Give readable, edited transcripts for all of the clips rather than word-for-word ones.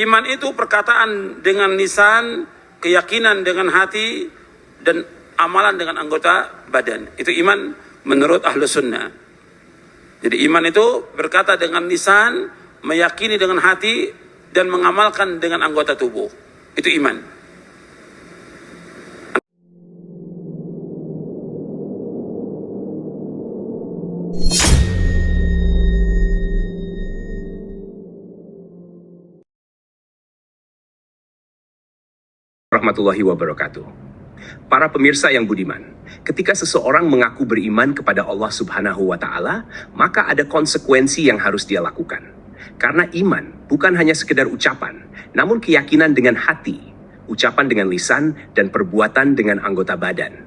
Iman itu perkataan dengan lisan, keyakinan dengan hati, dan amalan dengan anggota badan. Itu iman menurut Ahlus Sunnah. Jadi iman itu berkata dengan lisan, meyakini dengan hati, dan mengamalkan dengan anggota tubuh. Itu iman. Warahmatullahi wabarakatuh. Para pemirsa yang budiman, ketika seseorang mengaku beriman kepada Allah Subhanahu wa Ta'ala, maka ada konsekuensi yang harus dia lakukan. Karena iman bukan hanya sekedar ucapan, namun keyakinan dengan hati, ucapan dengan lisan, dan perbuatan dengan anggota badan.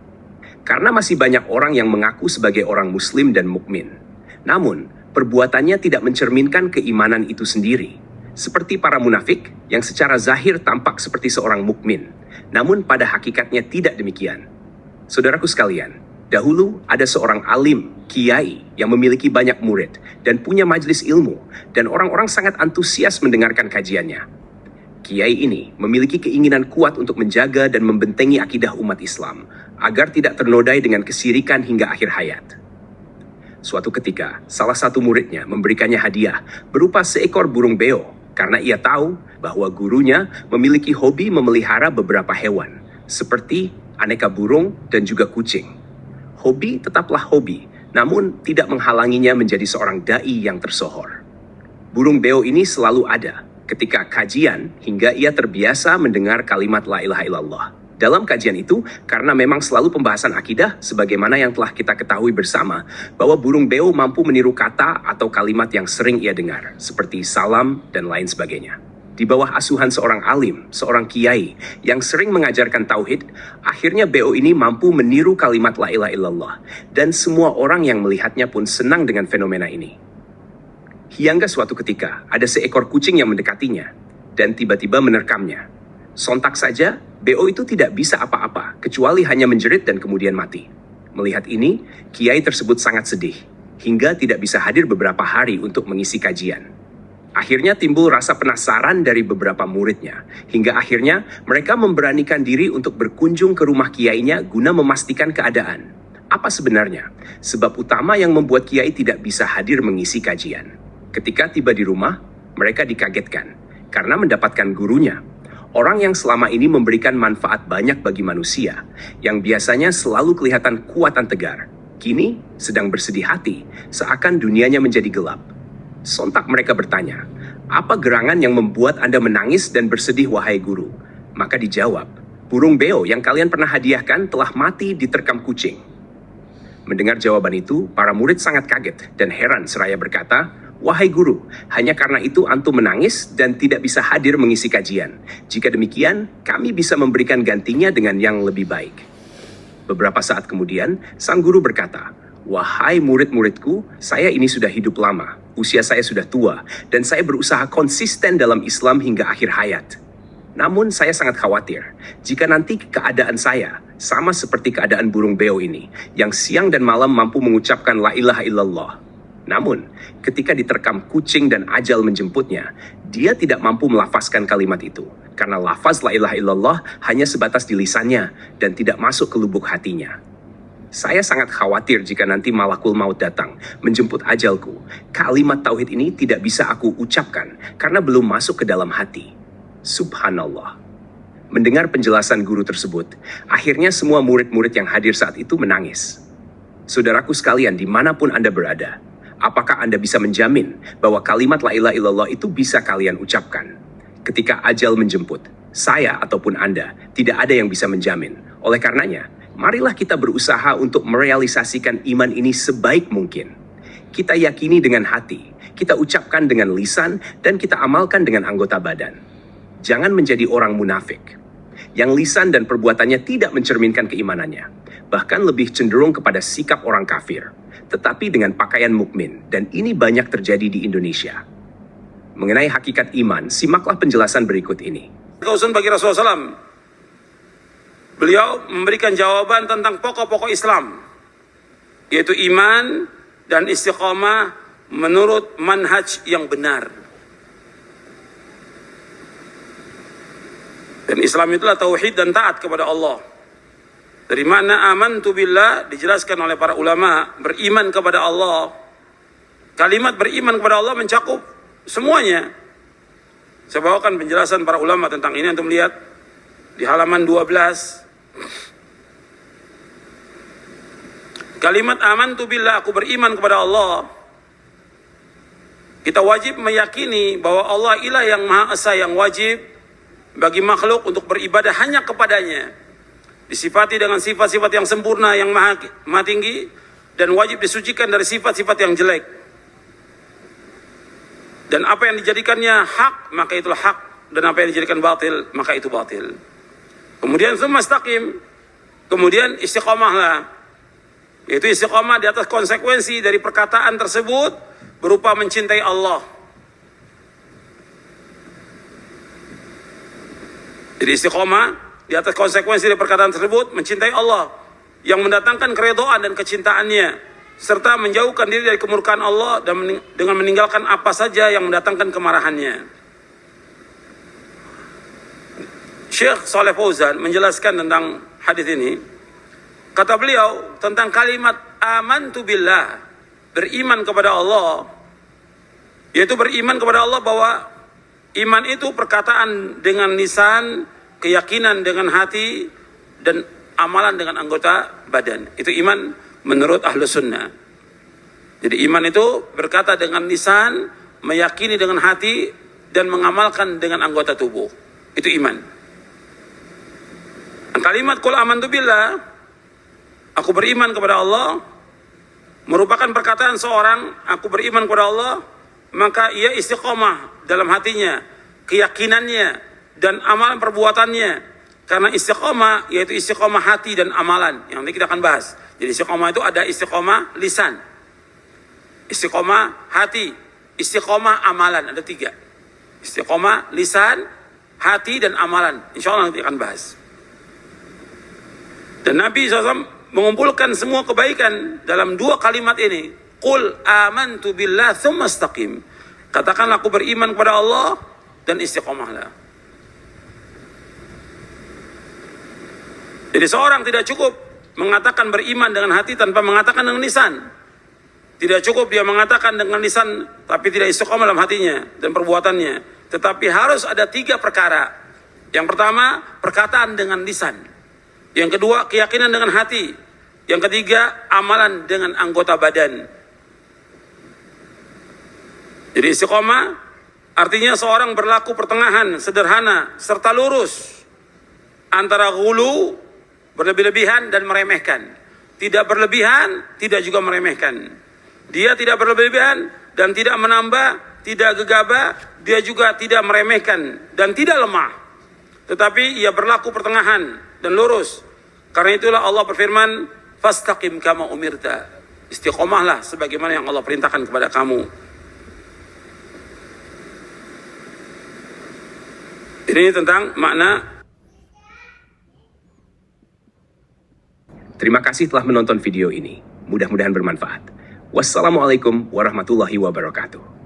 Karena masih banyak orang yang mengaku sebagai orang Muslim dan mukmin, namun perbuatannya tidak mencerminkan keimanan itu sendiri. Seperti para munafik yang secara zahir tampak seperti seorang mukmin, namun pada hakikatnya tidak demikian. Saudaraku sekalian, dahulu ada seorang alim, kiai, yang memiliki banyak murid dan punya majelis ilmu, dan orang-orang sangat antusias mendengarkan kajiannya. Kiai ini memiliki keinginan kuat untuk menjaga dan membentengi akidah umat Islam, agar tidak ternodai dengan kesirikan hingga akhir hayat. Suatu ketika, salah satu muridnya memberikannya hadiah berupa seekor burung beo, karena ia tahu bahwa gurunya memiliki hobi memelihara beberapa hewan, seperti aneka burung dan juga kucing. Hobi tetaplah hobi, namun tidak menghalanginya menjadi seorang da'i yang tersohor. Burung beo ini selalu ada ketika kajian hingga ia terbiasa mendengar kalimat la ilaha illallah. Dalam kajian itu, karena memang selalu pembahasan akidah, sebagaimana yang telah kita ketahui bersama, bahwa burung beo mampu meniru kata atau kalimat yang sering ia dengar, seperti salam dan lain sebagainya. Di bawah asuhan seorang alim, seorang kiai, yang sering mengajarkan tauhid, akhirnya beo ini mampu meniru kalimat la ilaha illallah, dan semua orang yang melihatnya pun senang dengan fenomena ini. Hingga suatu ketika, ada seekor kucing yang mendekatinya, dan tiba-tiba menerkamnya. Sontak saja, beo itu tidak bisa apa-apa, kecuali hanya menjerit dan kemudian mati. Melihat ini, kiai tersebut sangat sedih, hingga tidak bisa hadir beberapa hari untuk mengisi kajian. Akhirnya timbul rasa penasaran dari beberapa muridnya, hingga akhirnya mereka memberanikan diri untuk berkunjung ke rumah kiainya guna memastikan keadaan. Apa sebenarnya sebab utama yang membuat kiai tidak bisa hadir mengisi kajian? Ketika tiba di rumah, mereka dikagetkan, karena mendapatkan gurunya, orang yang selama ini memberikan manfaat banyak bagi manusia, yang biasanya selalu kelihatan kuat dan tegar, kini sedang bersedih hati, seakan dunianya menjadi gelap. Sontak mereka bertanya, apa gerangan yang membuat Anda menangis dan bersedih wahai guru? Maka dijawab, burung beo yang kalian pernah hadiahkan telah mati diterkam kucing. Mendengar jawaban itu, para murid sangat kaget dan heran seraya berkata, wahai guru, hanya karena itu antum menangis dan tidak bisa hadir mengisi kajian. Jika demikian, kami bisa memberikan gantinya dengan yang lebih baik. Beberapa saat kemudian, sang guru berkata, wahai murid-muridku, saya ini sudah hidup lama, usia saya sudah tua, dan saya berusaha konsisten dalam Islam hingga akhir hayat. Namun saya sangat khawatir, jika nanti keadaan saya sama seperti keadaan burung beo ini, yang siang dan malam mampu mengucapkan la ilaha illallah. Namun, ketika diterkam kucing dan ajal menjemputnya, dia tidak mampu melafazkan kalimat itu, karena lafaz la ilaha illallah hanya sebatas di lisannya dan tidak masuk ke lubuk hatinya. Saya sangat khawatir jika nanti malakul maut datang, menjemput ajalku. Kalimat tauhid ini tidak bisa aku ucapkan, karena belum masuk ke dalam hati. Subhanallah. Mendengar penjelasan guru tersebut, akhirnya semua murid-murid yang hadir saat itu menangis. Saudaraku sekalian, dimanapun Anda berada, apakah Anda bisa menjamin bahwa kalimat la ilaha illallah itu bisa kalian ucapkan? Ketika ajal menjemput, saya ataupun Anda tidak ada yang bisa menjamin. Oleh karenanya, marilah kita berusaha untuk merealisasikan iman ini sebaik mungkin. Kita yakini dengan hati, kita ucapkan dengan lisan, dan kita amalkan dengan anggota badan. Jangan menjadi orang munafik, yang lisan dan perbuatannya tidak mencerminkan keimanannya, bahkan lebih cenderung kepada sikap orang kafir, tetapi dengan pakaian mukmin, dan ini banyak terjadi di Indonesia. Mengenai hakikat iman, simaklah penjelasan berikut ini. Kausun bagi Rasulullah SAW, beliau memberikan jawaban tentang pokok-pokok Islam, yaitu iman dan istiqamah menurut manhaj yang benar. Dan Islam itulah tauhid dan taat kepada Allah. Dari mana amantu billah dijelaskan oleh para ulama, beriman kepada Allah. Kalimat beriman kepada Allah mencakup semuanya. Saya bawakan penjelasan para ulama tentang ini untuk melihat di halaman 12. Kalimat amantu billah, aku beriman kepada Allah. Kita wajib meyakini bahwa Allah ilah yang Maha Esa, yang wajib bagi makhluk untuk beribadah hanya kepadanya. Disifati dengan sifat-sifat yang sempurna, yang maha tinggi, dan wajib disucikan dari sifat-sifat yang jelek. Dan apa yang dijadikannya hak, maka itulah hak. Dan apa yang dijadikan batil, maka itu batil. Kemudian tsumastaqim, kemudian istiqomahlah. Yaitu istiqomah di atas konsekuensi dari perkataan tersebut berupa mencintai Allah. Jadi istiqomah di atas konsekuensi dari perkataan tersebut mencintai Allah yang mendatangkan keridhaan dan kecintaannya, serta menjauhkan diri dari kemurkaan Allah dan dengan meninggalkan apa saja yang mendatangkan kemarahannya. Syekh Shalih Fauzan menjelaskan tentang hadis ini. Kata beliau tentang kalimat amantu billah, beriman kepada Allah, yaitu beriman kepada Allah bahwa iman itu perkataan dengan lisan, keyakinan dengan hati, dan amalan dengan anggota badan. Itu iman menurut Ahlus Sunnah. Jadi iman itu berkata dengan lisan, meyakini dengan hati, dan mengamalkan dengan anggota tubuh. Itu iman. Kalimat qul amantu billah, aku beriman kepada Allah, merupakan perkataan seorang, aku beriman kepada Allah, maka ia istiqomah dalam hatinya, keyakinannya, dan amalan perbuatannya. Karena istiqomah yaitu istiqomah hati dan amalan, yang nanti kita akan bahas. Jadi istiqomah itu ada istiqomah lisan, istiqomah hati, istiqomah amalan, ada 3. Istiqomah lisan, hati, dan amalan. Insya Allah nanti akan bahas. Dan Nabi SAW mengumpulkan semua kebaikan dalam 2 kalimat ini. Qul amantu billah tsumma istaqim. Katakanlah aku beriman kepada Allah dan istiqomahlah. Jadi seorang tidak cukup mengatakan beriman dengan hati tanpa mengatakan dengan lisan. Tidak cukup dia mengatakan dengan lisan tapi tidak istiqomah dalam hatinya dan perbuatannya. Tetapi harus ada 3 perkara. Yang pertama, perkataan dengan lisan. Yang kedua, keyakinan dengan hati. Yang ketiga, amalan dengan anggota badan. Jadi istiqomah artinya seorang berlaku pertengahan, sederhana, serta lurus antara ghulu, berlebih-lebihan, dan meremehkan. Tidak berlebihan, tidak juga meremehkan. Dia tidak berlebihan dan tidak menambah, tidak gegabah, dia juga tidak meremehkan dan tidak lemah. Tetapi ia berlaku pertengahan dan lurus. Karena itulah Allah berfirman, fastaqim kama umirta. Istiqomahlah sebagaimana yang Allah perintahkan kepada kamu. Ini tentang makna. Terima kasih telah menonton video ini. Mudah-mudahan bermanfaat. Wassalamualaikum warahmatullahi wabarakatuh.